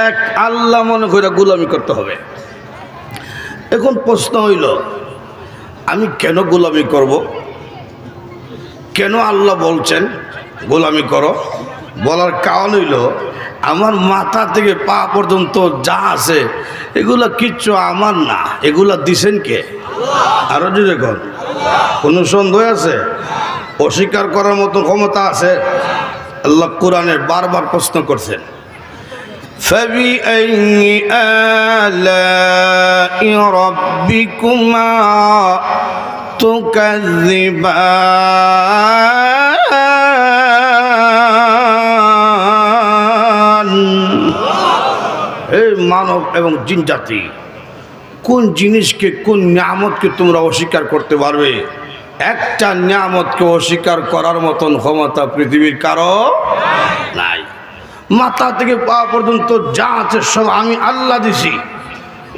এক আল্লাহ মনে করে গোলামি করতে হবে। এখন প্রশ্ন হইল, আমি কেন গোলামি করব? কেন আল্লাহ বলছেন গোলামি করো? বলার কারণ হইল, আমার মাথা থেকে পা পর্যন্ত যা আছে এগুলা কিচ্ছু আমার না, এগুলা দিছেন কে? আরো জোরে কোন? কোনো সন্দেহ আছে? অস্বীকার করার মতো ক্ষমতা আছে? আল্লাহ কোরআনে বারবার প্রশ্ন করছেন, فَبِأَيِّ آلَاءِ رَبِّكُمَا تُكَذِّبَانِ। এই মানব এবং জিন জাতি, কোন জিনিসকে, কোন নিয়ামতকে তোমরা অস্বীকার করতে পারবে? একটা নিয়ামতকে অস্বীকার করার মতন ক্ষমতা পৃথিবীর কারো নাই। মাথা থেকে পা পর্যন্ত যা আছে সব আমি আল্লাহ দিছি।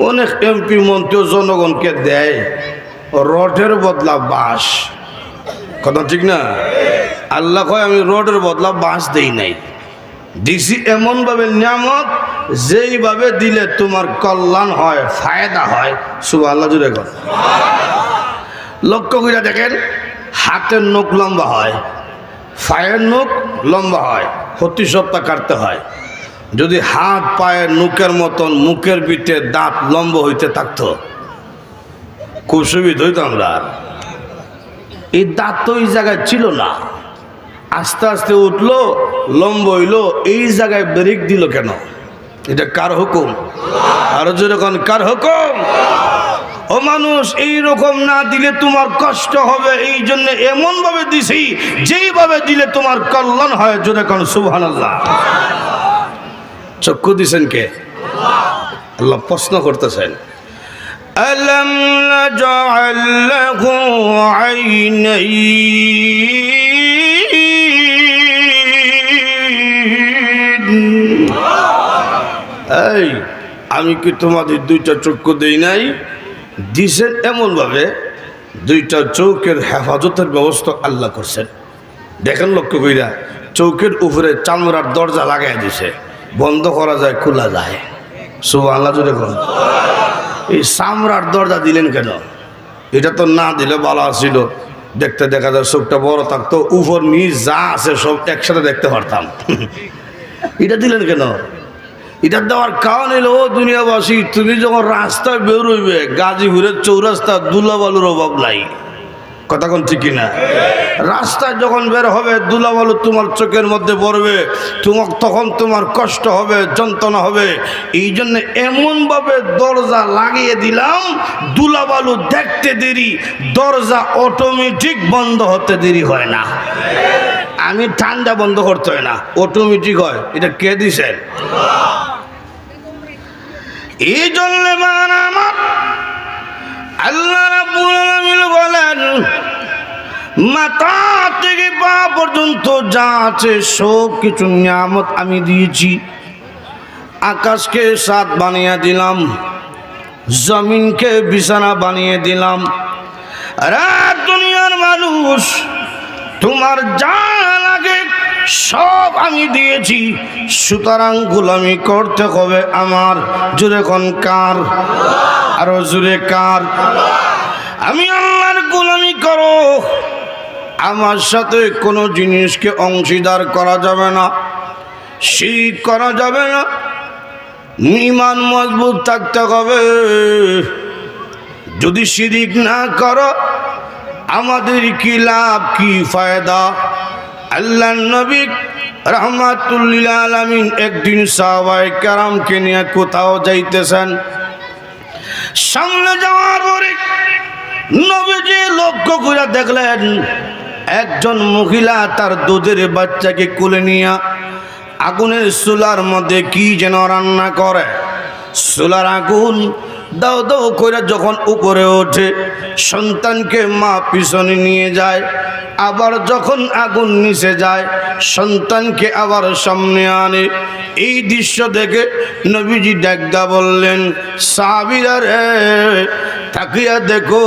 অনেক এমপি মন্ত্রী জনগণকে দেয় রডের বদলা বাঁশ, কথা ঠিক না? আল্লাহ কয় আমি রডের বদলা বাঁশ দেই নাই, দিছি এমনভাবে নিয়ামত যেইভাবে দিলে তোমার কল্যাণ হয়, ফায়দা হয়। সুবহানাল্লাহ জুড়ে কর। লক্ষ্য করে দেখেন, হাতের নখ লম্বা হয়, পায়ের নখ লম্বা হয়, প্রতি সপ্তাহ কাটতে হয়। যদি হাত পায়ের নখের মতন মুখের ভিতরে দাঁত লম্বা হইতে থাকতো, খুব সুবিধা হইতো। আমরা এই দাঁত তো এই জায়গায় ছিল না, আস্তে আস্তে উঠলো, লম্বা হইলো, এই জায়গায় ব্রেক দিল কেন? এটা কার হুকুম? আরো যেরকম কার হুকুম? ও মানুষ, এইরকম না দিলে তোমার কষ্ট হবে, এই জন্য এমন ভাবে দিছি যেইভাবে দিলে তোমার কল্যাণ হয়। জোরে কোন সুবহানাল্লাহ। চক্ষু দিছেন কে? আল্লাহ প্রশ্ন করতেছেন, আলাম নাজআল লাহু আইনাইন। এই আমি কি তোমাদের দুইটা চক্ষু দেই নাই? দিছেন এমনভাবে, দুইটা চৌকের হেফাজতের ব্যবস্থা আল্লাহ করছেন। দেখেন লক্ষ্য কইরা, চৌকের উপরে চামড়ার দরজা লাগাই দিছে, বন্ধ করা যায়, খোলা যায়। সুবহানাল্লাহ জুড়ে কোন? এই চামড়ার দরজা দিলেন কেন? এটা তো না দিলে ভালো ছিল, দেখতে দেখা যায় চোখটা বড় থাকতো, উপর নিচ যা আছে সব একসাথে দেখতে পারতাম। এটা দিলেন কেন? এটা দেওয়ার কারণ হলো, ও দুনিয়াবাসী, তুমি যখন রাস্তায় বেরোইবে, গাজীপুরের চৌরাস্তা ধুলাবালুর অভাব নাই, কথা কোন ঠিক কিনা? রাস্তায় যখন বের হবে, ধুলাবালু তোমার চোখের মধ্যে পড়বে, তখন তোমার কষ্ট হবে, যন্ত্রণা হবে। এই জন্য এমনভাবে দরজা লাগিয়ে দিলাম, ধুলাবালু দেখতে দেরি, দরজা অটোমেটিক বন্ধ হতে দেরি হয় না। আমি ঠান্ডা বন্ধ করতে হয় না, অটোমেটিক হয়। এটা কে দিছেন? এই জন্য আমার আল্লাহ রাব্বুল আলামিন বলেন, মাথা থেকে পা পর্যন্ত যা আছে সব কিছু নিয়ামত আমি দিয়েছি। আকাশকে ছাদ বানিয়ে দিলাম, জমিনকে বিছানা বানিয়ে দিলাম। আর দুনিয়ার মানুষ, তোমার যা লাগে সব আমি দিয়েছি, সুতরাং গোলামি করতে হবে আমার। জোরে কোন কার? আরো জোরে কার? আমি আল্লাহর গোলামি করো, আমার সাথে কোনো জিনিসকে অংশীদার করা যাবে না, শিরক করা যাবে না, ঈমান মজবুত থাকতে হবে। যদি শিরক না করো, আমাদের কি লাভ, কি ফায়দা? আল্লাহর নবী রাহমাতুল লিল আলামিন একদিন সাহাবায়ে কেরামকে নিয়ে কোথাও যাইতেছেন। সামনে যাওয়ার পরে নবীজি লক্ষ্য করে দেখলেন, একজন মহিলা তার দুধের বাচ্চাকে কোলে নিয়ে আগুনের চুলার মধ্যে কি যেন রান্না করে। চুলার আগুন দাও দাও করে যখন উপরে ওঠে, সন্তানকে মা পিছনে নিয়ে যায়, আবার যখন আগুন নিচে যায়, সন্তানকে আবার সামনে আনে। এই দৃশ্য দেখে নবীজি ডাকদা বললেন, সাহাবীরা রে, তাকিয়া দেখো,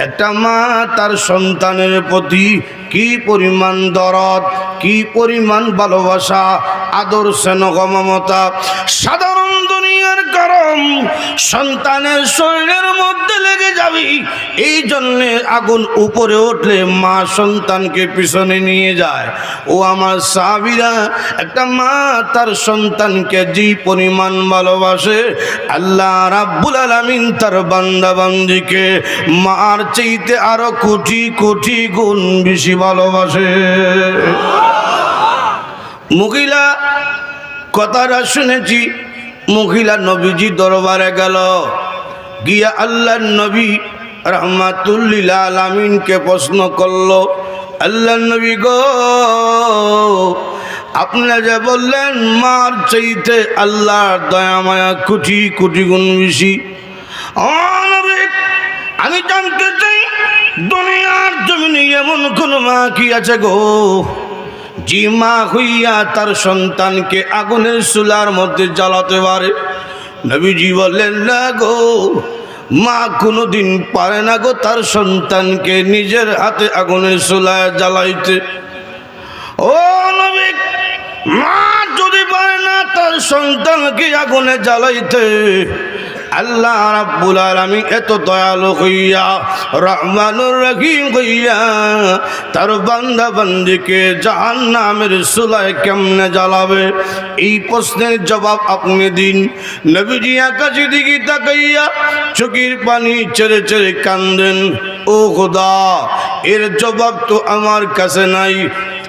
একটা মা তার সন্তানের প্রতি কি পরিমাণ দরদ, কি পরিমাণ ভালোবাসা, আদর, স্নেহ, মমতা। সাধারণ দুনিয়ার গরম সন্তানের শরীরের মধ্যে লেগে যাবে, এই জন্যে আগুন উপরে উঠলে মা সন্তানকে পিছনে নিয়ে যায়। ও আমার সাহাবীরা, একটা মা তার সন্তানকে যে পরিমাণ ভালোবাসে, আল্লাহ রাব্বুল আলামিন তার বান্দা বান্দিকে মার চাইতে আরো কোটি কোটি গুণ বেশি ভালোবাসে। মহিলা কথাটা শুনেছি, মহিলা নবীজি দরবারে গেল, গিয়া আল্লাহর নবী রাহমাতুল লিল আলামিনকে প্রশ্ন করলো, আল্লাহর নবী গো, আপনি যে বললেন মার চাইতে আল্লাহর দয়া মায়া কোটি কোটি গুণ বেশি, আমি জানতে চাই দুনিয়ার জমিনে এমন কোন মা কি আছে গো, যে মা হইয়া তার সন্তানকে আগুনের চুলার মধ্যে জ্বালাতে পারে? নবীজি বললেন, না গো, মা কোনোদিন পারে না গো তার সন্তানকে নিজের হাতে আগুনের চুলায় জ্বালাইতে। ও নবী, মা যদি পারে না তার সন্তানকে আগুনে জ্বালাইতে, আল্লাহ রাব্বুল আলামিন এত দয়ালু হইয়া, রহমানুর রহিম হইয়া তার বান্দা বান্দিকে জাহান্নামের চুলায় কেমনে জ্বালাবে? এই প্রশ্নের জবাব আপনি দিন। নবীজি আকাশের দিকে তাকাইয়া চোখের পানি ছেড়ে ছেড়ে কান্দেন, ও খোদা, এর জবাব তো আমার কাছে নাই,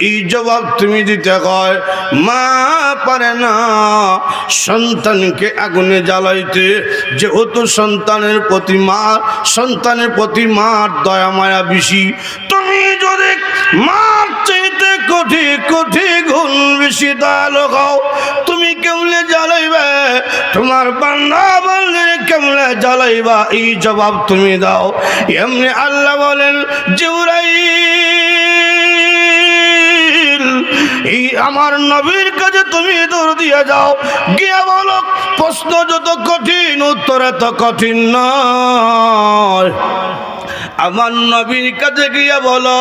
এই জবাব তুমি দিতে হয়। মা পারে না সন্তানকে আগুনে জ্বালাইতে, যেহেতু সন্তানের প্রতি মার দয়া মায়া বেশি। তুমি যদি মার চাইতে কোটি কোটি গুণ বেশি দয়ালু হও, তুমি কেমনে জ্বালাইবে? তোমার বান্দা বান্দি কেমনে জ্বালাইবা? এই জবাব তুমি দাও। এমনি আল্লাহ বলেন, জিবরাইল, এই আমার নবীর কাছে তুমি দৌড় দিয়ে যাও, গিয়া বলো, প্রশ্ন যত কঠিন উত্তর এত কঠিন নয়। আমার নবীর কাছে গিয়া বলো,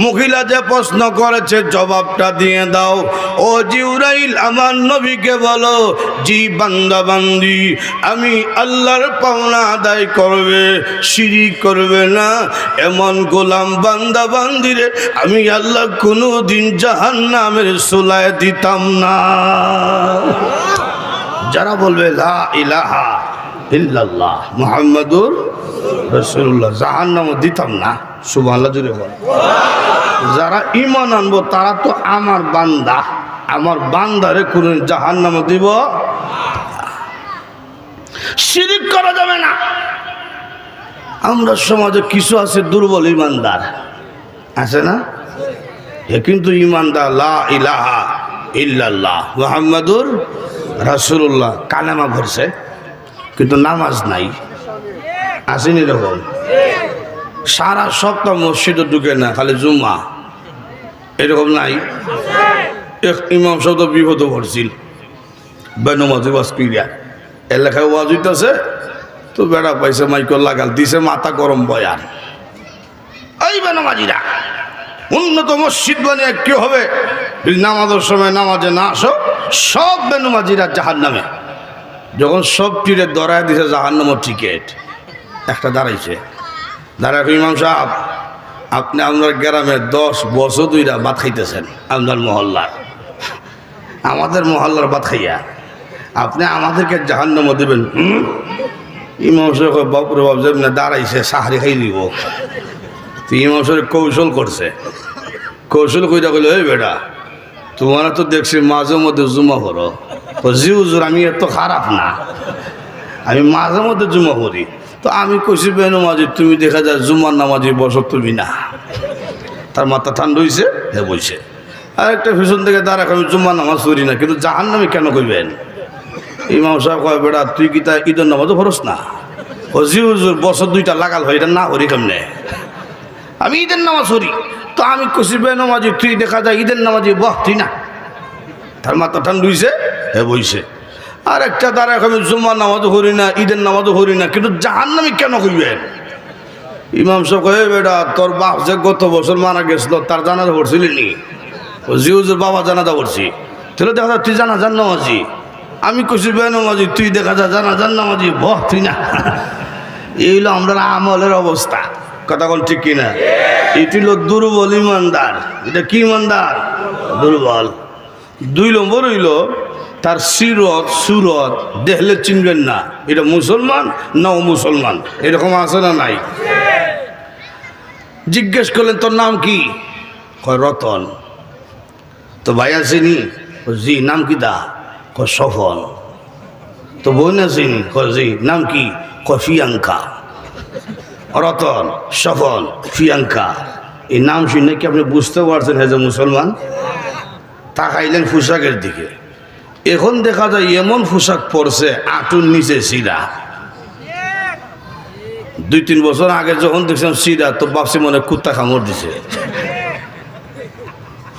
মহিলা যে প্রশ্ন করেছে জবাবটা দিয়ে দাও। ও জিবরাইল, আমার নবীকে বলো, জি বান্দা বান্দি আমি আল্লাহর পাওনা আদায় করবে, শিরিক করবে না, এমন গোলাম বান্দা বান্দিরে আমি আল্লাহ কোনোদিন জাহান্নামের চুলায় দিতাম না। যারা বলবে লা ইলাহা ইল্লাল্লাহ মুহাম্মাদুর রাসূলুল্লাহ, জাহান্নামে দিতাম না। সুবহানাল্লাহ জুড়ে বল। যারা ঈমান আনবো তারা তো আমার বান্দা, আমার বান্দারে কোন জাহান্নামে দিব? শিরিক করা যাবে না। আমরা সমাজে কিছু আছে দুর্বল ঈমানদার, আছে না? এ কিন্তু ঈমানদার, লা ইলাহা ইল্লাল্লাহ মুহাম্মাদুর রাসূলুল্লাহ কালেমা ভরছে, কিন্তু নামাজ নাই। আসেনি এরকম? সারা সপ্তাহ মসজিদে ঢুকে না, খালি জুম্মা, এরকম নাই? ইমাম সাহেব তো বিপদ পড়ছিল, বেনমাজি ওয়াজ কইরা এলাকায় ওয়াজ হইতাছে, তো বেড়া পাইছে মাইকল লাগাল দিছে, মাথা গরম বয়ান। এই বেনমাজিরা উন্নত মসজিদ বানিয়ে কি হবে? নামাজের সময় নামাজে না আসো, সব বেনমাজিরা জাহান্নামে। যখন সব টিরে দরায় দিছে জাহান্নামের টিকেট, একটা দাঁড়াইছে, দাঁড়ায়, ইমাম সাহেব আপনি আপনার গ্রামে 10 বছর ধরে ভাত খাইতেছেন, আপনার মহল্লার, আমাদের মহল্লার ভাত খাইয়া আপনি আমাদেরকে জাহান্নামে দেবেন? ইমাম সাহেব বাপরে বাপ, যেমন দাঁড়াইছে সাহারি খাই দিব। তো ইমাম সাহেব কৌশল করছে, কৌশল কইরা কইল, এই বেটা তোমারা তো দেখছি মাঝে মধ্যে জুমা করো, তো জি হুজুর আমি এত খারাপ না, আমি মাঝে মধ্যে জুমা করি। তো আমি কইছি, বেনমাজি তুমি দেখা যায় জুমার নামাজি বসো তুমি না। তার মাথা ঠান্ডা হয়েছে, হে বলছে। আর একটা পিছন থেকে দাঁড়া, আমি জুমার নামাজ পড়ি না, কিন্তু জাহান্নামে কেন কইবেন? ইমাম সাহেব কয়, বেটা তুই কি তা ঈদের নামাজও খরচ না? ও জি হুজুর বছর 2টা লাগাল হয়, এটা না করি কেমনে? আমি ঈদের নামাজ পড়ি। তো আমি কইছি, বেনমাজি তুই দেখা যায় ঈদের নামাজি বসতি না। তার মাথা ঠান্ডা হয়েছে, হে বইছে। আর একটা দ্বারা আমি জুম্মার নামাজও করি না, ঈদের নামাজও করি না, কিন্তু জাহান্নামী কেন কইবেন? ইমাম সাহেব কয়ে বেটা তোর বাপ যে গত বছর মারা গেছিল তার জানাজা পড়ছিলি নি? জি হুজুর বাবা জানাজা পড়ছি। তাহলে দেখা যায় তুই জানাজার নামাজি। আমি কইছি বে নামাজি, তুই দেখা যা জানাজার নামাজি, বহ তুই না। এই হলো আমরা আমলের অবস্থা, কথা কোন ঠিক কিনা? এটি হলো দুর্বল ইমানদার। এটা কি ইমানদার? দুর্বল। 2 নম্বর হইল তার সিরত সুরত দেখলে চিনবেন না এটা মুসলমান না ও মুসলমান, এরকম আছে না নাই? জিজ্ঞেস করলেন তোর নাম কি? কয় রতন। তো ভাই আসেনি? জি। নাম কি দা? কয় সফল। তো বোন আসেনি? কয় জি। নাম কি? কয় ফিয়াঙ্কা। রতন, সফল, ফিয়াঙ্কা, এই নাম শুনে কি আপনি বুঝতে পারছেন হ্যাঁ যে মুসলমান? তাকাইলেন পোশাকের দিকে। এখন দেখা যায় এমন পোশাক পরছে আঁটুর নিচে সিরা। 2-3 বছর আগে যখন দেখছিলাম সিরা তো ভাবছি মনে কুত্তা কামড় দিছে।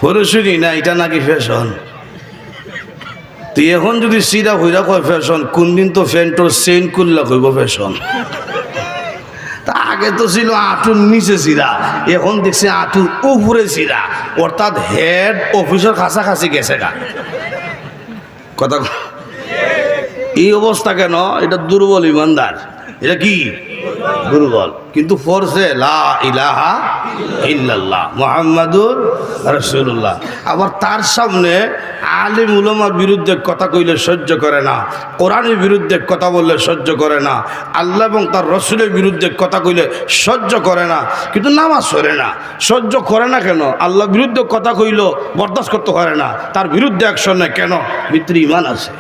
পরে শুনি না এটা নাকি ফ্যাশন। তুই এখন যদি সিরা হইরা কয় ফ্যাশন, কোন দিন তো ফ্যান্টোর চেইন করলা কইব ফ্যাশন। তা আগে তো ছিল আঁটুর নিচে সিরা, এখন দেখছি আঁটুর উপরে সিরা, অর্থাৎ হেড অফিসের কাছাকাছি গেছে গা। কথা এই অবস্থা কেন? এটা দুর্বল ইমানদার। এটা কি? দুর্বল। কিন্তু ফরসে লা ইলাহা ইল্লাল্লাহ মুহাম্মাদুর রাসূলুল্লাহ। আবার তার সামনে আলিম উলামার বিরুদ্ধে কথা কইলে সহ্য করে না, কোরআনের বিরুদ্ধে কথা বললে সহ্য করে না, আল্লাহ এবং তার রসুলের বিরুদ্ধে কথা কইলে সহ্য করে না, কিন্তু নামাজ পড়ে না। সহ্য করে না কেন? আল্লাহর বিরুদ্ধে কথা কইল বরদাস্ত করতে পারে না, তার বিরুদ্ধে অ্যাকশন নেয় কেন? ভিতরে ঈমান আছে।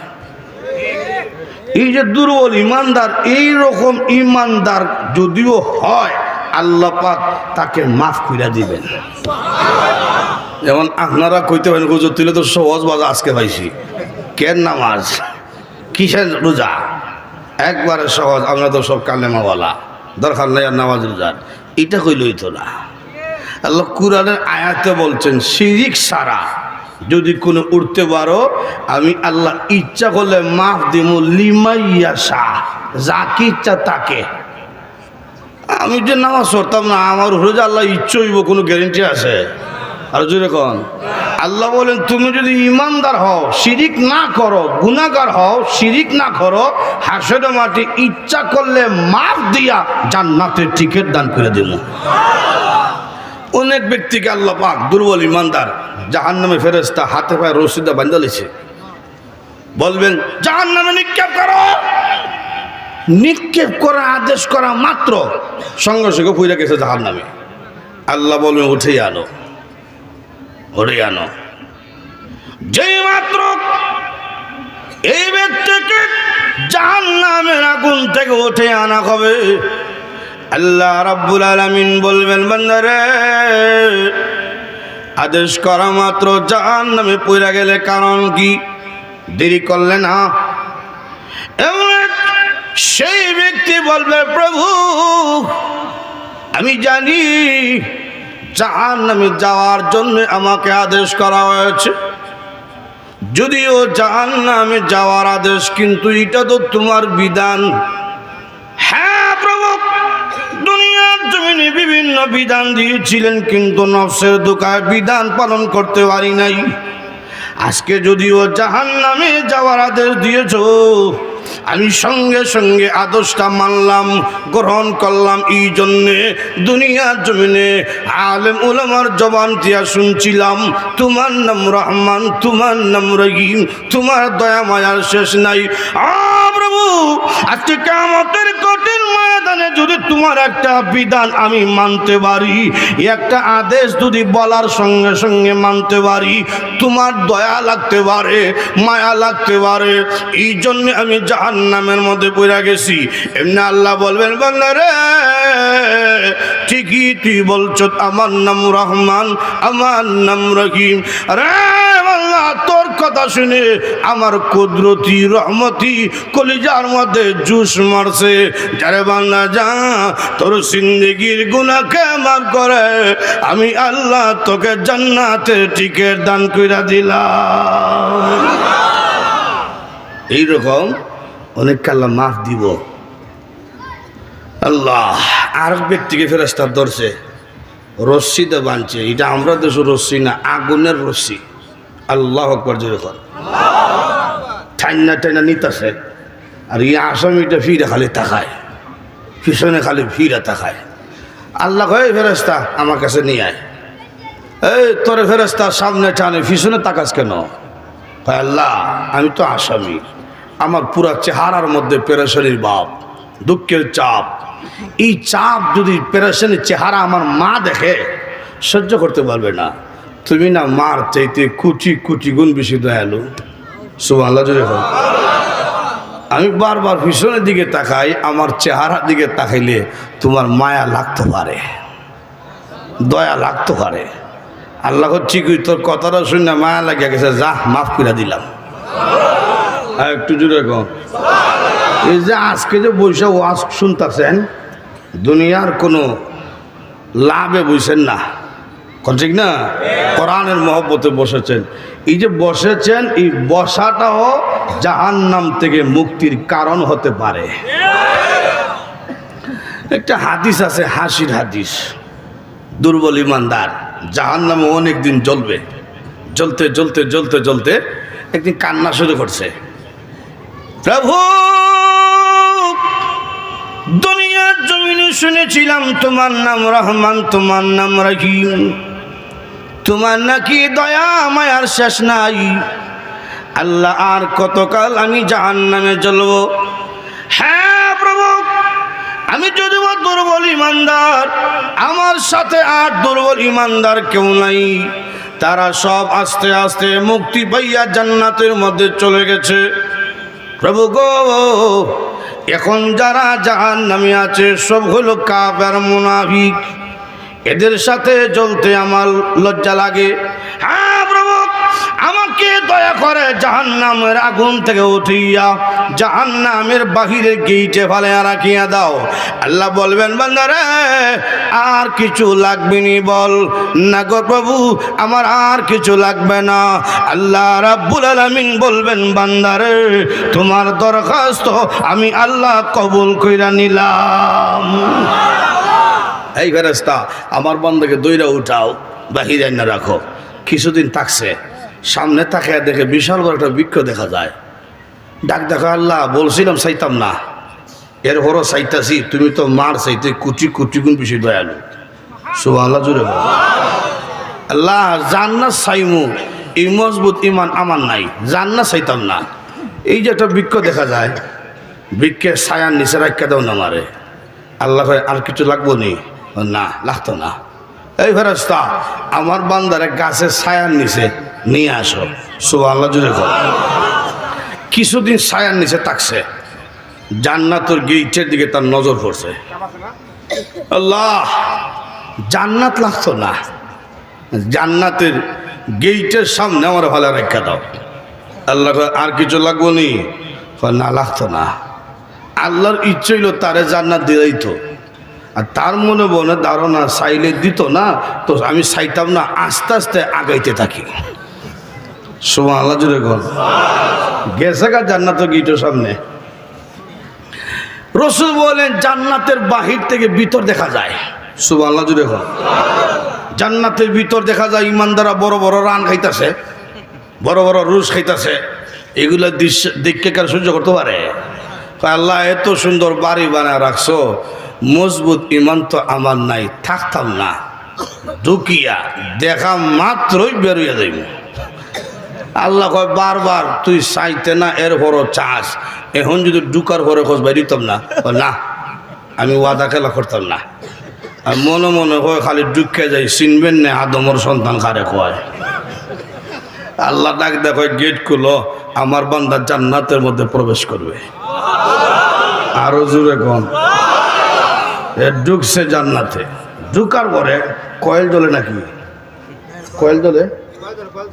এই যে দুর্বল ইমানদার, এই রকম ইমানদার যদিও হয় আল্লাহ পাক তাকে মাফ করে দিবেন। যেমন আপনারা কইতে পারেন হুজুর তুলে তো সহজ বাজা আজকে পাইছি, কেন নামাজ কিসের রোজা? একবারে সহজ, আমরা তো সব কালেমাওয়ালা, দরকার নাই আর নামাজ রোজার। এটা কইলই তো না। আল্লাহ কুরআনের আয়াতে বলছেন শিরিক ছাড়া যদি কোনো উঠতে পারো আমি আল্লাহ ইচ্ছা করলে মাফ দিব লিমাইয়াশা, যাকে ইচ্ছা তাকে। আমি যে নামাজ পড়তাম না আমার উপরে যে আল্লাহ ইচ্ছা হইব কোনো গ্যারেন্টি আছে? আর জোরে কোন আল্লাহ বলেন তুমি যদি ইমানদার হও, শিরিক না করো, গুনাহগার হও, শিরিক না করো, হাসরে মাটি ইচ্ছা করলে মাফ দিয়া জান্নাতের টিকিট দান করে দেব। অনেক ব্যক্তিকে আল্লাহ পাক দুর্বল ইমানদার জাহান্নামে ফেরেশতা হাতে পায়ে রশিদা বাঁধা দিয়েছে, বলবেন জাহান্নামে নিক্ষেপ করো। নিক্ষেপ করা আদেশ করা মাত্র সঙ্গে সঙ্গে পুইরা গেছে জাহান্নামে। আল্লাহ বলবেন উঠে আনো, উঠে আনো। যেই মাত্র এই ব্যক্তিকে জাহান্নামের আগুন থেকে উঠে আনা হবে, আল্লাহ রাব্বুল আলামিন বলবেন বান্দারে আদেশ করা মাত্র জাহান্নামে পড়ে গেলে কারণ কি? দেরি করলে না। সেই ব্যক্তি বলবে প্রভু আমি জানি জাহান্নামে যাওয়ার জন্য আমাকে আদেশ করা হয়েছে, যদিও জাহান্নামে যাওয়ার আদেশ কিন্তু এটা তো তোমার বিধান। হ্যাঁ প্রভু, দুনিয়ার জমিনে বিভিন্ন বিধান দিয়েছিলেন কিন্তু নফসের দোকায় বিধান পালন করতে পারি নাই। আজকে যদিও জাহান্নামে যাওয়ার আদেশ দিয়েছ, আমি সঙ্গে সঙ্গে আদেশটা মানলাম, গ্রহণ করলাম। এই জন্যে দুনিয়ার জমিনে আলেম উলামার জবান দিয়া শুনছিলাম তোমার নাম রহমান, তোমার নাম রহিম, তোমার দয়া মায়ার শেষ নাই। প্রভু আজকে কিয়ামতের কঠিন ময়দানে যদি তোমার একটা বিধান আমি মানতে পারি, একটা আদেশ যদি বলার সঙ্গে সঙ্গে মানতে পারি, তোমার দয়া লাগতে পারে, মায়া লাগতে পারে। এই জন্য আমি জাহান্নামের মধ্যে পড়ে গেছি। এমনি আল্লাহ বলবেন বান্দা রে ঠিকই তুই বলছো, আমার নাম রহমান, আমার নাম রহিম। রে আল্লাহ তোর কথা শুনে আমার কুদরতি রহমতি কলিজার মধ্যে জুস মারছে। যারে বান্দা যা তোর জিন্দেগির গুনাহকে মাফ করে আমি আল্লাহ তোকে জান্নাতের টিকিট দান কইরা দিলাম। এইরকম অনেক আল্লাহ মাফ দিব। আল্লাহ আর এক ব্যক্তিকে ফেরেশতা ধরছে, রশ্মিতে বাঁধছে। এটা আমরা দেশ রশ্মি না, আগুনের রশ্মি। আল্লাহ আকবার জোরে কর। ঠান্না টাইনা নিতেছে, আর এই আসামিটা ফিরে খালি তাকায়, পিছনে খালি ফিরে তাকায়। আল্লাহ কয়, ফেরেশতা আমার কাছে নিয়ে আয়। এই তোরে ফেরেশতা সামনে টানে, পিছনে তাকাস কেন? কয়, আল্লাহ আমি তো আসামি, আমার পুরা চেহারার মধ্যে পেরেশানির ভাব, দুঃখের চাপ। এই চাপ যদি পেরেশানির চেহারা আমার মা দেখে সহ্য করতে পারবে না। তুমি না মার চাইতে কুচি কুচি গুণ বেশি দয়ালু। সুবহানাল্লাহ জোরে বল। আমি বারবার পিছনের দিকে তাকাই, আমার চেহারার দিকে তাকাইলে তোমার মায়া লাগতে পারে, দয়া লাগতে পারে। আল্লাহ ঠিকই তোর কথাটা শুনে মায়া লাগিয়া গেছে, যা মাফ করে দিলাম। একটু জোরে কম। এই যে আজকে যে বৈশা ওয়াজ শুনতেছেন, দুনিয়ার কোনো লাভে বুঝছেন না, ঠিক না? কোরআনের মহব্বতে বসেছেন। এই যে বসেছেন, এই বসাটাও জাহান্নাম থেকে মুক্তির কারণ হতে পারে। একটা হাদিস আছে, হাসির হাদিস। দুর্বল ইমানদার জাহান্নামে অনেক দিন জ্বলবে। জ্বলতে জ্বলতে জ্বলতে জ্বলতে একদিন কান্না শুরু করছে, প্রভু দুনিয়ার জমিনে শুনেছিলাম তোমার নাম রহমান, তোমার নাম রহিম, তোমার নাকি দয়া মায়ার শেষ নাই। আল্লাহ আর কতকাল আমি জাহান্নামে জ্বলব? হ্যাঁ প্রভু, আমি যদিও দুর্বল ইমানদার, আমার সাথে আর দুর্বল ইমানদার কেউ নাই। তারা সব আস্তে আস্তে মুক্তি পাইয়া জান্নাতের মধ্যে চলে গেছে। প্রভু গো, এখন যারা জাহান্নামে আছে সব হলো কাফের মুনাফিক, এদের সাথে জ্বলতে আমার লজ্জা লাগে। হ্যাঁ প্রভু, আমাকে দয়া করে জাহান্নামের আগুন থেকে উঠিয়া জাহান্নামের বাহিরে গেইটে ফেলে রাখিয়া দাও। আল্লাহ বলবেন, বান্দারে আর কিছু লাগবে নি? বল না গো প্রভু, আমার আর কিছু লাগবে না। আল্লাহ রাব্বুল আলামিন বলবেন, বান্দারে তোমার দরখাস্ত আমি আল্লাহ কবুল কইরা নিলাম। এই ফেরেশতা আমার বান্দাকে দইরা উঠাও, বাহিরে না রাখো। কিছুদিন থাকছে, সামনে তাকায় দেখে বিশাল বড় একটা বৃক্ষ দেখা যায়। ডাক দেখো, আল্লাহ বলছিলাম চাইতাম না, এর বড় চাইতাছি, তুমি তো মার চাইতে কুচি কুচি গুণ বেশি দয়ালু। সুবহানাল্লাহ জুড়ে বল। আল্লাহ জান্নাত চাইমু, এই মজবুত ইমান আমার নাই, জান্নাত চাইতাম না। এই যে একটা বৃক্ষ দেখা যায়, বৃক্ষের ছায়ার নিচে রাখা দাও না মারে। আল্লাহ কয়, আর কিছু লাগবো নি? না, লাগতো না। এই ফেরেশতা আমার বান্দারে গাছের ছায়ার নিচে নিয়ে আসো। সুবহানাল্লাহ জুড়ে বল। কিছুদিন ছায়ার নিচে থাকছে, জান্নাতের গেইটের দিকে তার নজর পড়ছে। আল্লাহ, জান্নাত লাগতো না, জান্নাতের গেইটের সামনে আমার ভালো রেখা দাও। আল্লাহ আর কিছু লাগবো নি? না, লাগতো না। আল্লাহর ইচ্ছে হইল তারে জান্নাত দিলেই তো, আর তার মনে মনে ধারণা চাইলে দিত না, তো আমি চাইতাম না, আস্তে আস্তে আগাইতে থাকি। সুবহানাল্লাহ জুড়ে বল। গেছে গা জান্নাতের গেইটের সামনে। রাসূল বলেন, জান্নাতের বাহির থেকে ভিতর দেখা যায়। সুবহানাল্লাহ জুড়ে বল। জান্নাতের ভিতর দেখা যায় ইমানদাররা বড় বড় রান খাইতেছে, বড় বড় রুশ খাইতেছে। এগুলো দৃশ্য দেখে কার সহ্য করতে পারে? আল্লাহ এত সুন্দর বাড়ি বানায় রাখছো, মজবুত ইমান তো আমার নাই, থাকতাম না, ঢুকিয়া দেখা মাত্রই বেরোয়া যাইব। আল্লাহ কয়, বারবার তুই চাইতে না, এর বড় চাষ, এখন যদি ঢুকার পরে খোঁজ বেরিতাম না, না আমি ওয়াদা খেলা করতাম না। আর মনে মনে হয় খালি ঢুকে যাই, চিনবেন না আদমর সন্তান কারে কয়। আল্লাহ ডাক দেখো, গেট খুলো, আমার বান্দা জান্নাতের মধ্যে প্রবেশ করবে। আরো জোরে কোন ঢুকছে জান্নাতে। ঢুকার পরে কয়েল জ্বলে নাকি? কয়েল জ্বলে?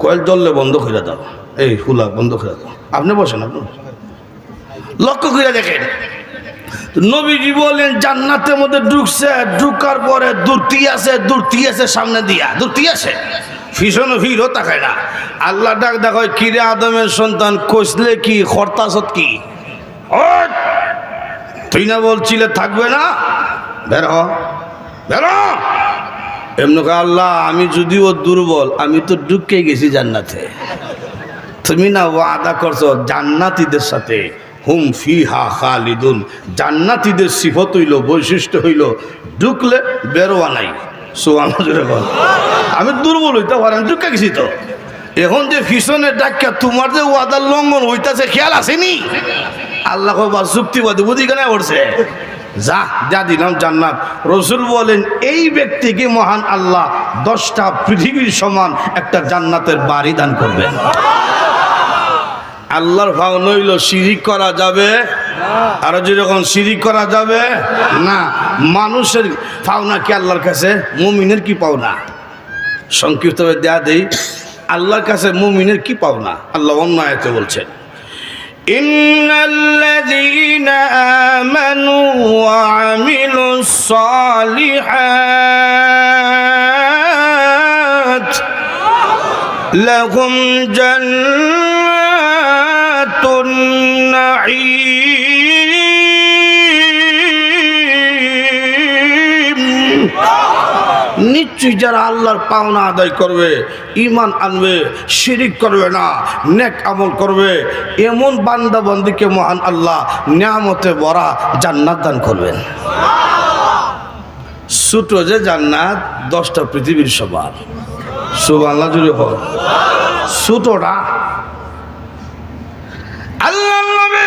কয়েল জ্বললে বন্ধ করে দাও, এই ফুলা বন্ধ করে দাও। আপনি বসেন, আপনি লক্ষ্য করে দেখেন। নবীজি বলেন, জান্নাতের মধ্যে ঢুকছে, ঢুকার পরে দূরতি আছে সামনে দিয়া, দূরতি আছে, পিছনে ভিড়ও তাকায় না। আল্লাহ ডাক দেখায়, কিরে আদমের সন্তান, কইসলে কি খরতাসত কি? তুই না বলছিলে থাকবে না? বের হ বের হ। এমনি আল্লাহ আমি যদিও দুর্বল, আমি তো ঢুকে গেছি জান্নাতে। তুমি না ওয়াদা করছো জান্নাতীদের সাথে হুম ফিহা খালিদুন, জান্নাতীদের সিফত হইল, বৈশিষ্ট্য হইল ঢুকলে বেরোয়া নাই। সুবহানাল্লাহ। আমি দুর্বল হইতে পারি, আমি ঢুকে গেছি তো। এখন যে পিছনে ডাক্কা তোমার যে ওয়াদার লঙ্ঘন হইতাছে খেয়াল আসেনি? আল্লাহ যুক্তিবাদী বুদ্ধি কেন করছে? যা যা দিলাম জান্নাত। রসুল বলেন এই ব্যক্তিকে মহান আল্লাহ 10টা পৃথিবীর সমান একটা জান্নাতের বাড়ি দান করবেন। আল্লাহর ভাও নইল শিরিক করা যাবে, আর যেরকম শিরিক করা যাবে না। মানুষের পাওনা কি আল্লাহর কাছে? মুমিনের কি পাওনা? সংক্ষিপ্তভাবে দেয়া দেই, আল্লাহর কাছে মুমিনের কি পাওনা? আল্লাহ অন্য আয়াতে বলছেন, ইন্নাল্লাযীনা আমানু ওয়া আমিলুস সালিহাত লাহুম জান্নাতুন নাঈম। নিশ্চয়ই যারা আল্লাহর পাওনা আদায় করবে, ঈমান আনবে, শিরিক করবে না, নেক আমল করবে, এমন বান্দা বান্দীকে মহান আল্লাহ নিয়ামতে ভরা জান্নাত দান করবেন। ছোট যে জান্নাত 10টা পৃথিবীর সমান। সুবহানাল্লাহ জুড়ে হোক। ছোটটা আল্লাহ নবী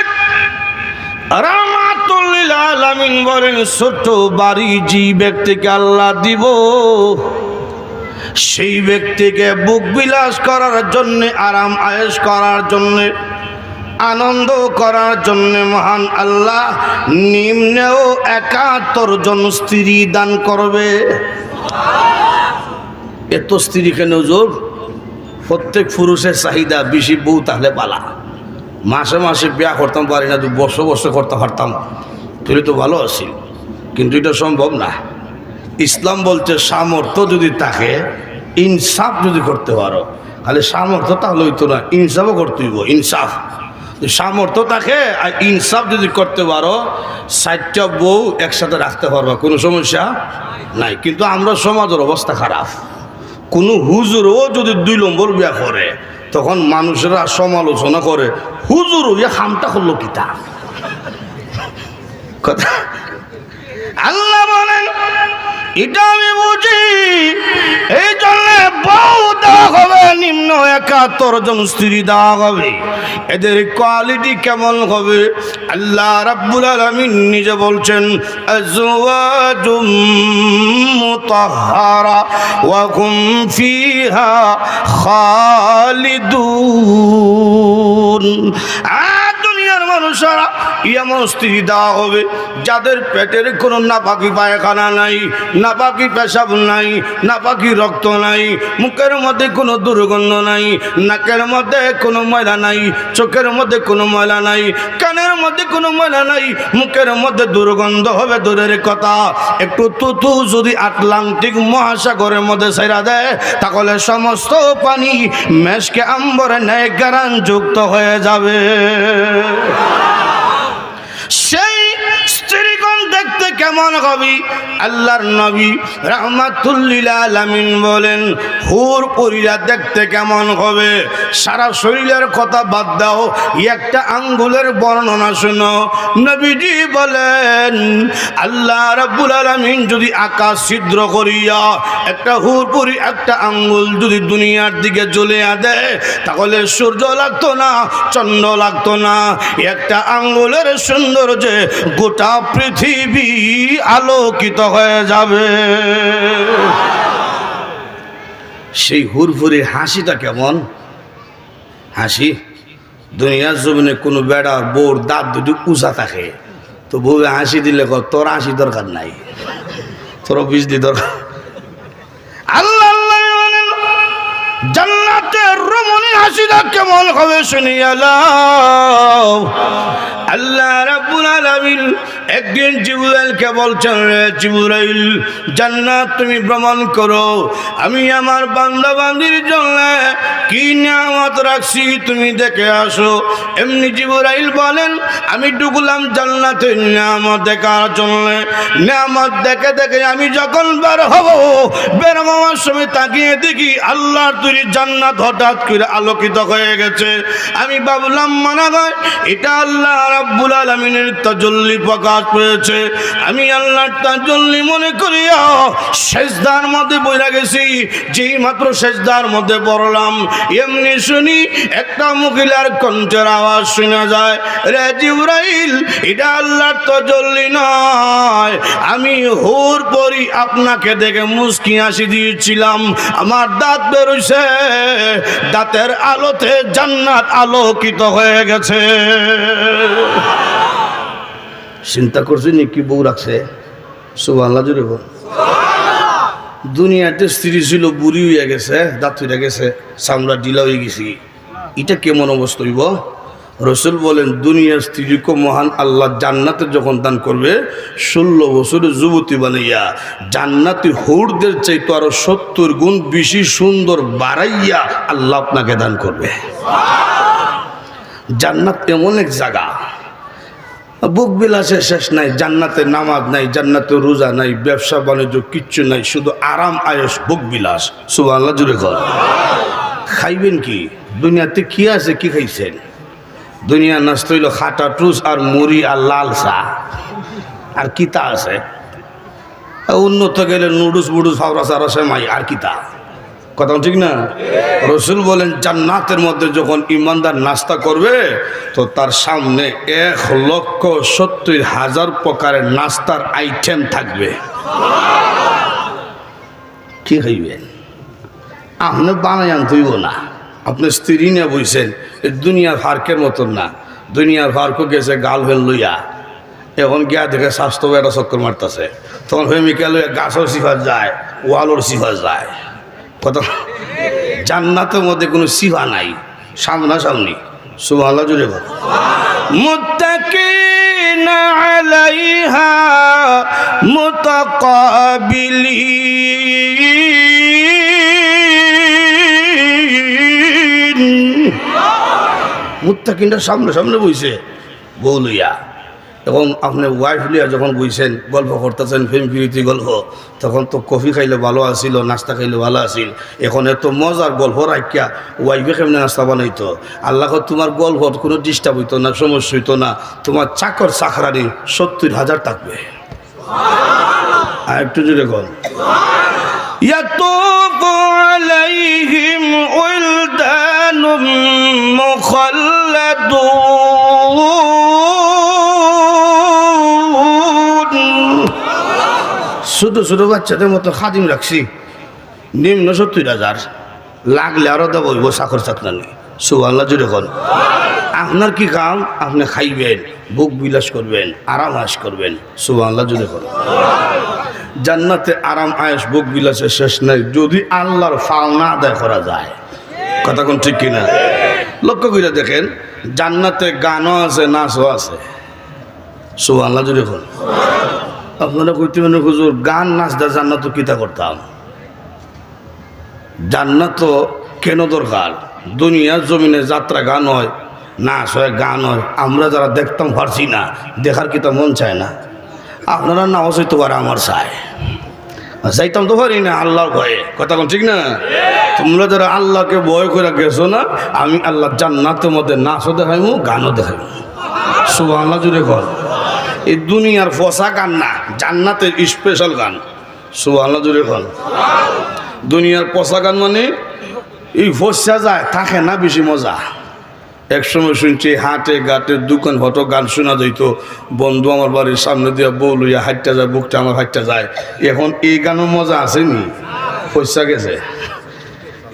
রাহমাতুল লিল আলামিন বলেন, ছোট বাড়ি যে ব্যক্তিকে আল্লাহ দিব, সেই ব্যক্তিকে বুক বিলাস করার জন্যে, আরাম আয়েশ করার জন্যে, আনন্দ করার জন্যে মহান আল্লাহ নিম্নেও 71 জন স্ত্রী দান করবে। এত স্ত্রী কেন হুজুর? প্রত্যেক পুরুষের চাহিদা বেশি বউ তাহলে পালা। মাসে মাসে বিয়া করতাম পারি না, 2 বছর বছর করতে পারতাম, তুই তো ভালো আছি, কিন্তু এটা সম্ভব না। ইসলাম বলছে সামর্থ্য যদি থাকে, ইনসাফ যদি করতে পারো, খালি সামর্থ্য তাহলে হইতো না, ইনসাফও করতে হইব। ইনসাফ সামর্থ্য থাকে আর ইনসাফ যদি করতে পারো, 60টা বউ একসাথে রাখতে পারবা, কোনো সমস্যা নাই। কিন্তু আমরা সমাজের অবস্থা খারাপ। কোনো হুজুরও যদি 2 নম্বর বিয়া করে, তখন মানুষেরা সমালোচনা করে, হুজুর ইয়া হামটা করলো কিতা কথা। আল্লাহ বলেন এটা আমি বুঝি, এই জন্য বউ দেওয়া হবে, নিম্ন 71 জন স্ত্রী দেওয়া হবে। এদের কোয়ালিটি কেমন হবে? আল্লাহ রাব্বুল আলামিন নিজে বলছেন, আজওয়াজুম মুতাহহারা ওয়া হুম ফিহা খালিদুন। দুনিয়ার মানুষেরা এমন স্ত্রী দেওয়া হবে যাদের পেটের কোনো নাপাকি পায়খানা নাই, নাপাকি পেশাব নাই, নাপাকি রক্ত নাই, মুখের মধ্যে কোনো দুর্গন্ধ নাই, নাকের মধ্যে কোনো ময়লা নাই, চোখের মধ্যে কোনো ময়লা নাই, কানের মধ্যে কোনো ময়লা নাই, মুখের মধ্যে দুর্গন্ধ হবে দূরের কথা, একটু তুতু যদি আটলান্টিক মহাসাগরের মধ্যে ছেড়া দেয়, তাহলে সমস্ত পানি মেশকে আম্বরে ন্যায় গারান যুক্ত হয়ে যাবে। সেই স্ত্রীগণ দেখতে কেমন হবে? আল্লাহর নবী রাহমাতুল লিল আলামিন বলেন, হুর পরীরা দেখতে কেমন হবে? সারা শরীরের কথা বাদ দাও, একটা আঙ্গুলের বর্ণনা শোনো। নবীজি বলেন, আল্লাহ রাব্বুল আলামিন যদি আকাশ ছিদ্র করিয়া একটা হুর পরী একটা আঙ্গুল যদি দুনিয়ার দিকে জ্বলিয়ে দেয়, তাহলে সূর্য লাগতো না, চন্দ্র লাগতো না, একটা আঙ্গুলের সৌন্দর্যে গোটা পৃথিবী আলোকিত হয়ে যাবে। সেই হুরফুরির হাসিটা কেমন হাসি? দুনিয়ার জমিনে কোনো বেড়ার বউর দাঁত দুটি উঁচা থাকে, তো বউ হাসি দিলে তোর হাসি দরকার নাই, তোর বিজলি দরকার। আল্লাহ জান্নাতের রমণী হাসিটা কেমন হবে শুনিয়া লাও। আল্লাহ রাব্বুল আলামিন একদিন জিবরাইলকে বলছেন, রে জিবরাইল, জান্নাত তুমি ভ্রমণ করো, আমি আমার বান্দা বান্দির জন্য কি নিয়ামত রাখছি তুমি দেখে আসো। এমনি জিবরাইল বলেন, আমি ঢুকলাম জান্নাতের নিয়ামত দেখার জন্য। নিয়ামত দেখে দেখে আমি যখন বের হব, বের হওয়ার সময় তাকিয়ে দেখি আল্লাহর তৈরি জান্নাত হঠাৎ করে আলোকিত হয়ে গেছে। আমি ভাবলাম মনে হয় এটা আল্লাহ রাব্বুল আলামিনের তাজাল্লি প্রকাশ পেয়েছে। আমি আল্লাহর তাজাল্লি মনে করিয়া সেজদার মধ্যে বইরা গেছি। যেই মাত্র সেজদার মধ্যে পড়লাম, এমনি শুনি একটা মহিলার কণ্ঠের আওয়াজ শোনা যায়, রে জিবরাইল, এটা আল্লাহর তাজাল্লি নয়, আমি হুর পরি আপনাকে দেখে মুস্কি হাসি দিয়েছিলাম, আমার দাঁত বেরোইছে, দাঁতের আলোতে জান্নাত আলোকিত হয়ে গেছে। চিন্তা করছি নি কি বউ রাখছে? সুবহানাল্লাহ জুড়ে বল। দুনিয়াতে স্ত্রী ছিল, বুড়ি হয়ে গেছে, দাঁত হয়ে গেছে, চামড়া ঢিলা হয়ে গেছি, এটা কেমন অবস্থা হইব? রসুল বলেন, দুনিয়ার স্ত্রীকে মহান আল্লাহ জান্নাতে যখন দান করবে, 16 বছরের যুবতী বানাইয়া জান্নাতি হুরদের চাইতে আরো 70 গুণ বেশি সুন্দর বাড়াইয়া আল্লাহ আপনাকে দান করবে। জান্নাত এমন এক জায়গা, বুক বিলাসের শেষ নাই, জান্নাতে নামাজ নাই, জান্নাতে রোজা নাই, ব্যবসা বাণিজ্য কিচ্ছু নাই, শুধু আরাম আয়েশ বুক বিলাস। সুবহানাল্লাহ জুড়ে কর। খাইবেন কি? দুনিয়াতে কি আছে, কি খাইছেন? দুনিয়া নষ্ট হইল খাটা টুস আর মুড়ি আর লাল চা, আর কিতা আছে? উন্নত গেলে নুডুস বুডুস ফাওরা সারা সেমাই, আর কিতা? কথা ঠিক না? রসুল বলেন, জান্নাতের মধ্যে যখন ইমানদার নাস্তা করবে, তো তার সামনে 1,70,000 প্রকারের নাস্তার আইটেম থাকবে। কি খাইবেন? আপনি বানাই আনতেইব না, আপনি স্ত্রী নিয়ে বইছেন। দুনিয়ার ফার্কের মতন না, দুনিয়ার ফার্কও গেছে গার্লফ্রেন্ড লইয়া, এখন গিয়া দেখে স্বাস্থ্য একটা চক্কর মারতেছে, তখন প্রেমিকা লইয়া গাছও সিফা যায়, ওয়ালর সিফা যায়। কত জান্নাতের মধ্যে কোনো সিফা নাই, সামনাসামনি। সুবহানাল্লাহ জুড়ে বল। মুত্তাকিনা আলাইহা মুতাকাবিলিন। মুত্তাকিনরা সামনে সামনে বইছে বউ লইয়া। এখন আপনি ওয়াইফ লিয়া যখন বইছেন, গল্প করতেছেন, প্রেম প্রীতি গল্প, তখন তো কফি খাইলে ভালো আসিল, নাস্তা খাইলে ভালো আসিল। এখন এত মজার গল্প রাখিয়া ওয়াইফে কেমনে নাস্তা বানাইতো? আল্লাহ তোমার গল্প কোনো ডিস্টার্ব হইতো না, সমস্যা হইতো না, তোমার চাকর চাকরানি 70,000 থাকবে। আর একটু জুড়ে গল। ইয়াতুফু আলাইহিম উলদানুম মুখাল্লাদুন। ছোট ছোট বাচ্চাদের মতো খাদিম রাখছি, নিম্ন 70,000, লাগলে আরো দেব হইব চাকর চাকরানি। সুবহানাল্লাহ জুড়ে কর। আপনার কি কাম? আপনি খাইবেন, বুক বিলাস করবেন, আরাম আয়েশ করবেন। সুবহানাল্লাহ জুড়ে কর। জান্নাতে আরাম আয়েশ বুক বিলাসের শেষ নাই, যদি আল্লাহর পাওনা আদায় করা যায়। কথা কোন ঠিক কিনা? লক্ষ্য করে দেখেন, জান্নাতে গানও আছে, নাচও আছে। সুবহানাল্লাহ জুড়ে কর। আপনারা কইতে মানে হুজুর, গান নাচ দা জান্নাত কিতা করতাম? জান্নাত কেন দরকার? দুনিয়ার জমিনে যাত্রা গান হয়, নাচ হয়, গান হয়, আমরা যারা দেখতাম পারছি না, দেখার কিতা মন চায় না? আপনারা নাও চাইতে পারে, আমার চায়, যাইতাম তো পারি না আল্লাহর ভয়ে। কথা কোন ঠিক না? তোমরা যারা আল্লাহকে ভয় করে গেছো না, আমি আল্লাহ জান্নাতের মধ্যে নাচও দেখাইমু, গানও দেখাইমু। সুবহানাল্লাহ জুড়ে কর। এই দুনিয়ার ফসা গান না, জান্নাতের স্পেশাল গান। সুবহানাল্লাহ জুড়ে কর। দুনিয়ার পচা গান মানে এই ফসা যায়, থাকে না বেশি মজা। একসময় শুনছি হাটে ঘাটে দোকান হটো গান শোনা যাইতো, বন্ধু আমার বাড়ির সামনে দিয়ে বউ লইয়া হাঁটতে যায়, বুকটা আমার হাঁটতে যায়। এখন এই গানও মজা আসেনি, ফসা গেছে।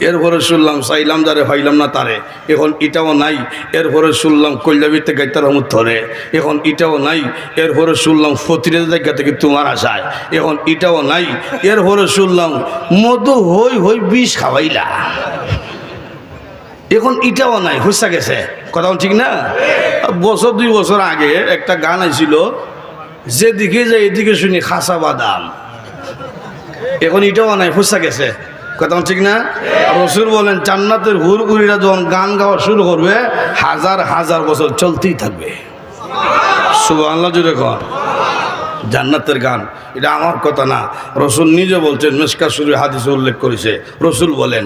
এরপরে শুনলাম চাইলাম যারে ভাইলাম না তারে, এখন এটাও নাই। এরপরে শুনলাম কল্যাবীতে গাইতার রহমত ধরে, এখন এটাও নাই। এরপরে শুনলাম ফতিরের জায়গা থেকে তোমার আশায়, এখন এটাও নাই। এরপরে শুনলাম মধু হই হই বিষ খাওয়াইলা, এখন এটাও নাই, হুসা গেছে। কথা ঠিক না? বছর 2 বছর আগে একটা গান আইছিল, যেদিকে যাই এদিকে শুনি খাসা বাদাম। এখন এটাও নাই, ফুসা গেছে, কথা ঠিক না? রাসূল বলেন জান্নাতের হুরহুরিরা যখন গান গাওয়া শুরু করবে হাজার হাজার বছর চলতেই থাকবে। সুবহানাল্লাহ জুড়ে কর। জান্নাতের গান, এটা আমার কথা না, রাসূল নিজে বলছেন, মিশকাত শরীফে হাদিসে উল্লেখ করেছে। রাসূল বলেন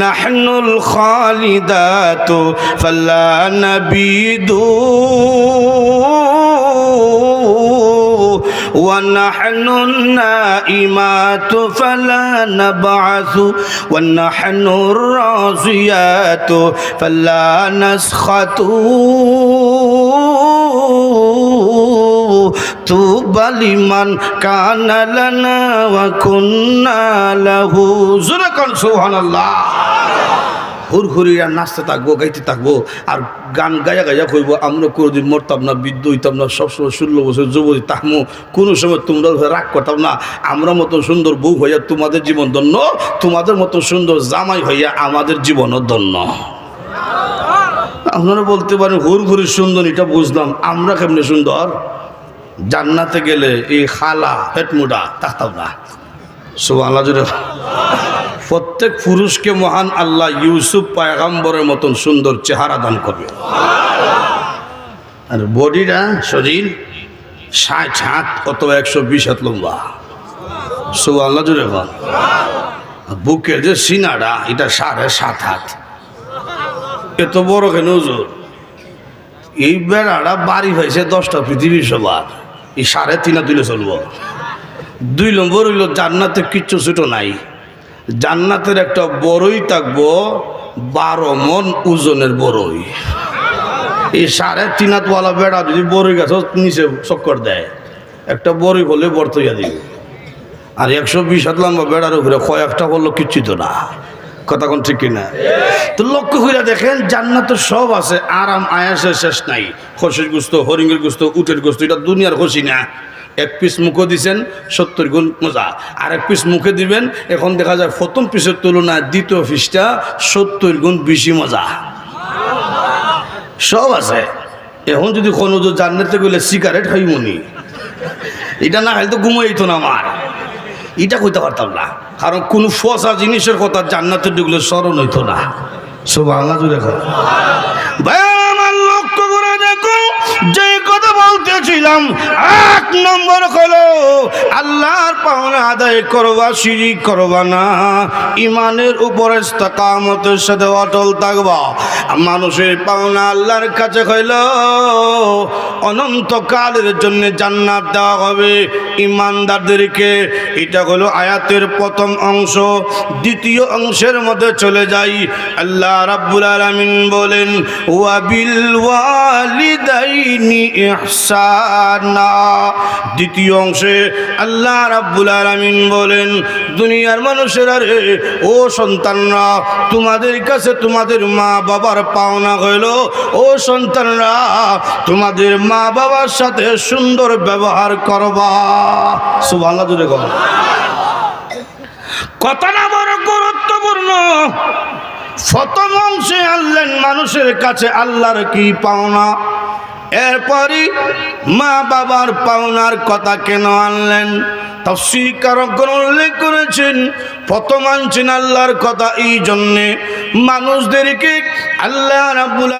নাহনুল খালিদাতু ফালা নাবিদু ونحن النائمات فلا نبعث ونحن الرازيات فلا نسخط طوبى لمن كان لنا وكنا له سبحان الله। হুরহুরিরা নাচতে থাকবো, গাইতে থাকবো, আর গান গায়া গাইয়া কইব আমরা কোনোদিন মরতাম না, বৃদ্ধ হইতাম না, সবসময় 16 বছর যুবতী থাকবো, কোনো সময় তোমরা রাগ করতাম না, আমরা মতো সুন্দর বউ হইয়া তোমাদের জীবন ধন্য, তোমাদের মতো সুন্দর জামাই হইয়া আমাদের জীবনও ধন্য। আপনারা বলতে পারেন হুরহুরির সুন্দর, এটা বুঝলাম, আমরা কেমনে সুন্দর? জান্নাতে গেলে এই খালা হেটমুডা থাকতাম না। সুবহানাল্লাহ জুড়ে। প্রত্যেক পুরুষকে মহান আল্লাহ ইউসুফ পয়গম্বরের মতন সুন্দর চেহারা দান করবে, আর বডিটা শরীর 60 হাত অথবা 120 হাত লম্বা। সুবহানাল্লাহ জুড়ে বল। বুকের যে সিনাটা এটা 7.5 হাত। এত বড় কেন হুজুর? এই বেড়াটা বাড়ি হয়েছে 10টা পৃথিবীর সবার, এই 3.5 দিলে চলবো। 2 নম্বর হইল জান্নাতে কিচ্ছু ছোট নাই। জান্নাতের একটা বড়ই থাকবো 12 মন ওজনের বড়ই। এই 3.5 হাতওয়ালা বেড়া যদি বড়ই গাছ নিচে চক্কর দেয়, একটা বড়ই হলে বর্ত হইয়া দিবে। আর 120 হাত লম্বা বেড়ার উপরে কয়েকটা বললো কিচ্ছু তো না, কথা কোন ঠিক কিনা? তো লক্ষ্য করে দেখেন জান্নাতে সব আছে, আরাম আয়াসের শেষ নাই। খসির গোস্ত, হরিণের গোস্ত, উটের গোস্ত, এটা দুনিয়ার খসি না। 1 পিস মুখে দিছেন 70 গুণ মজা, আর 1 পিস মুখে দিবেন, এখন দেখা যায় প্রথম পিসের তুলনায় দ্বিতীয় পিসটা 70 গুণ বেশি মজা। সব আছে। এখন যদি কোনো জান্নাতে গেলে সিগারেট খাইমনি, এটা না খাইলে তো ঘুমাইতো না আমার, এটা কইতে পারতাম না, কারণ কোন ফসা জিনিসের কথা জান্নাতে ঢুকলে স্মরণ হইতো না। সুবহানাল্লাহ জুড়ে কর। ভাই আমার লক্ষ্য করে দেখুন, যে কথা বলতেছিলাম, 1 নম্বর হলো আল্লাহর পাওনা আদায় করবা, শিরিক করবা না, ইমানের উপর ইস্তেকামতের সাথে অটল থাকবা। মানুষের পাওনা আল্লাহর কাছে হইল অনন্তকালের জন্য জান্নাত দেওয়া হবে ইমানদারদেরকে। এটা হলো আয়াতের প্রথম অংশ। দ্বিতীয় অংশের মধ্যে চলে যাই, আল্লাহ রাব্বুল আলামিন বলেন ওয়া বিল ওয়ালিদাইনি ইহসানা। দ্বিতীয় অংশে আল্লাহ রাব্বুল আলামিন বলেন দুনিয়ার মানুষেরা রে, ও সন্তানরা, তোমাদের কাছে তোমাদের মা বাবার পাওনা হইল, ও সন্তানরা তোমাদের মা বাবার সাথে সুন্দর ব্যবহার করবা। সুবহানাল্লাহ জুড়ে কর। কথাটা বড় গুরুত্বপূর্ণ। প্রথম অংশে আনলেন মানুষের কাছে আল্লাহর কি পাওনা, এরপরই মা বাবার পাওনার কথা কেন আনলেন? তাফসীরকারগণ উল্লেখ করেছেন, প্রথম আনছেন আল্লাহর কথা এই জন্যে মানুষদেরকে আল্লাহ রাব্বুল